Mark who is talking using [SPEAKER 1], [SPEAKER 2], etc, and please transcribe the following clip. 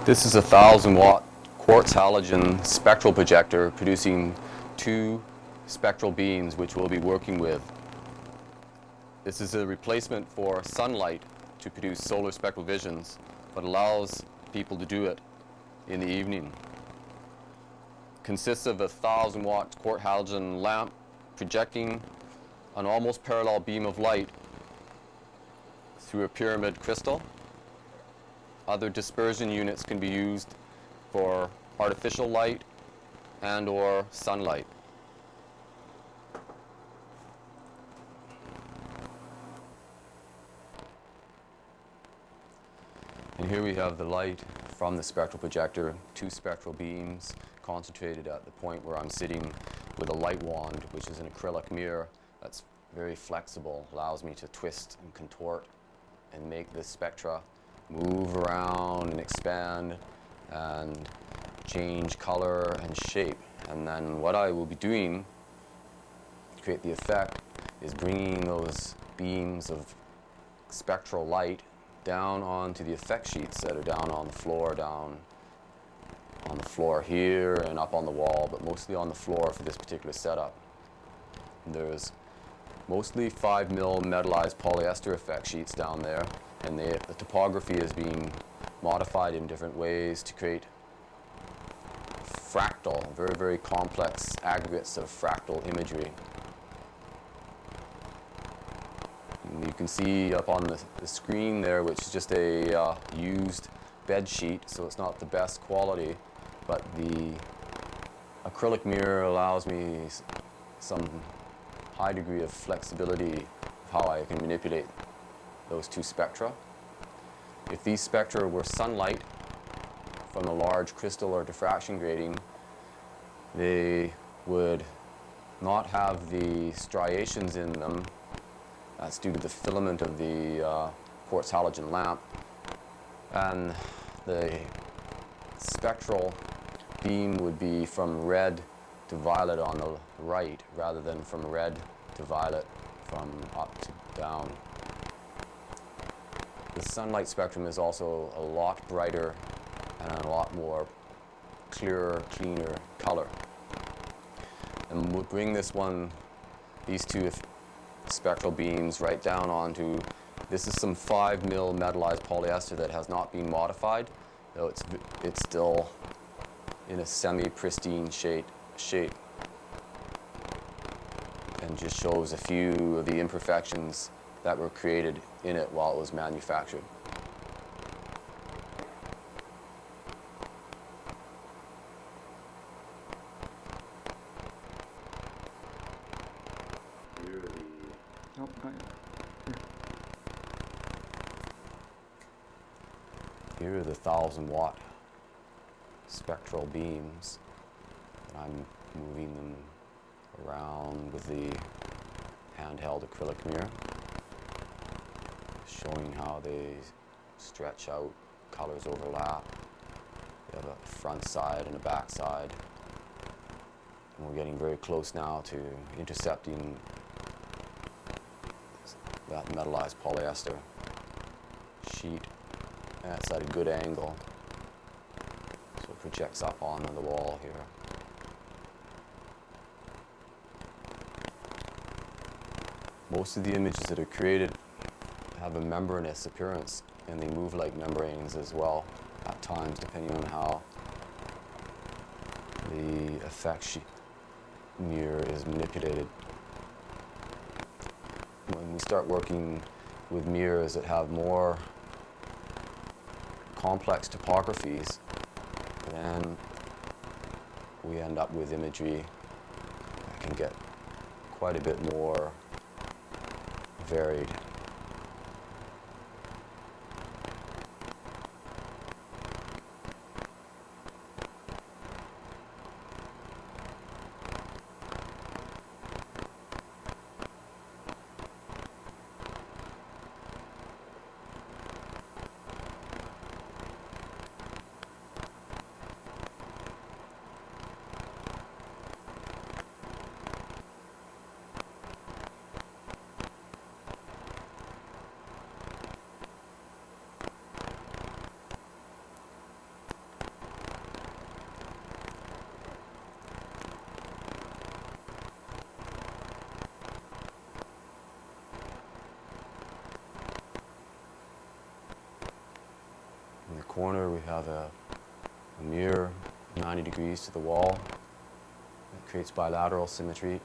[SPEAKER 1] This is a 1,000-watt quartz halogen spectral projector producing 2 spectral beams which we'll be working with. This is a replacement for sunlight to produce solar spectral visions, but allows people to do it in the evening. Consists of a 1,000-watt quartz halogen lamp projecting an almost parallel beam of light through a pyramid crystal. Other dispersion units can be used for artificial light and or sunlight. And here we have the light from the spectral projector, 2 spectral beams concentrated at the point where I'm sitting with a light wand, which is an acrylic mirror that's very flexible, allows me to twist and contort and make the spectra move around and expand and change color and shape. And then what I will be doing to create the effect is bringing those beams of spectral light down onto the effect sheets that are down on the floor here and up on the wall, but mostly on the floor for this particular setup. There's mostly 5mm metallized polyester effect sheets down there, and the topography is being modified in different ways to create fractal, very, very complex aggregates of fractal imagery. And you can see up on the screen there, which is just a used bed sheet, so it's not the best quality, but the acrylic mirror allows me some high degree of flexibility of how I can manipulate those 2 spectra. If these spectra were sunlight from a large crystal or diffraction grating, they would not have the striations in them. That's due to the filament of the quartz halogen lamp. And the spectral beam would be from red to violet on the right, rather than from red to violet from up to down. The sunlight spectrum is also a lot brighter and a lot more clearer, cleaner color. And we'll bring these 2 spectral beams right down onto, this is some 5mm metallized polyester that has not been modified, though it's still in a semi-pristine shape, and just shows a few of the imperfections that were created in it while it was manufactured. Here are the 1,000-watt spectral beams. I'm moving them around with the handheld acrylic mirror, showing how they stretch out, colors overlap. We have a front side and a back side. And we're getting very close now to intercepting that metallized polyester sheet. And it's at a good angle, so it projects up onto the wall here. Most of the images that are created have a membranous appearance, and they move like membranes as well at times, depending on how the effect sheet mirror is manipulated. When we start working with mirrors that have more complex topographies, then we end up with imagery that can get quite a bit more varied. corner we have a mirror 90 degrees to the wall. It creates bilateral symmetry.